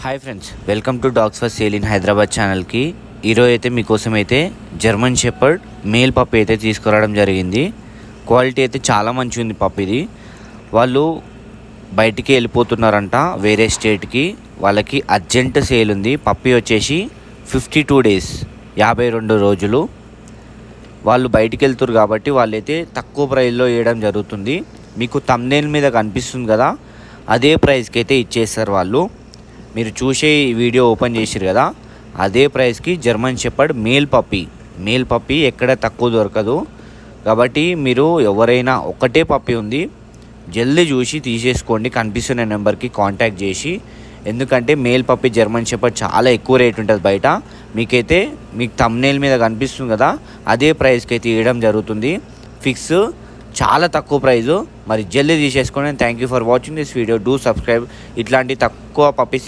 Hi friends, welcome to dogs for sale in Hyderabad ఛానల్కి. ఈరోజు అయితే మీకోసం అయితే జర్మన్ షెపర్డ్ మేల్ పప్పి అయితే తీసుకురావడం జరిగింది. క్వాలిటీ అయితే చాలా మంచిగా ఉంది పప్పి. ఇది వాళ్ళు బయటికి వెళ్ళిపోతున్నారంట వేరే స్టేట్కి. వాళ్ళకి అర్జెంట్ సేల్ ఉంది. పప్పి వచ్చేసి 52 డేస్ 52 రోజులు. వాళ్ళు బయటికి వెళ్తారు కాబట్టి వాళ్ళైతే తక్కువ ప్రైస్లో వేయడం జరుగుతుంది. మీకు థంబ్నెయిల్ మీద కనిపిస్తుంది కదా, అదే ప్రైస్కి అయితే ఇచ్చేస్తారు వాళ్ళు. మీరు చూసే ఈ వీడియో ఓపెన్ చేసారు కదా, అదే ప్రైస్కి జర్మన్ షెపర్డ్ మేల్ పప్పి ఎక్కడ తక్కువ దొరకదు. కాబట్టి మీరు ఎవరైనా ఒకటే పప్పి ఉంది, జల్దీ చూసి తీసేసుకోండి. కనిపిస్తున్న నెంబర్కి కాంటాక్ట్ చేసి, ఎందుకంటే మేల్ పప్పి జర్మన్ షెపర్డ్ చాలా ఎక్కువ రేట్ ఉంటుంది బయట. మీకు థంబ్నెయిల్ మీద కనిపిస్తుంది కదా, అదే ప్రైస్కి అయితే ఇవ్వడం జరుగుతుంది. ఫిక్స్, చాలా తక్కువ ప్రైజు. మరి జల్దీ తీసేసుకోండి. Thank you for watching this video. Do subscribe. ఇట్లాంటి తక్కువ పప్పీస్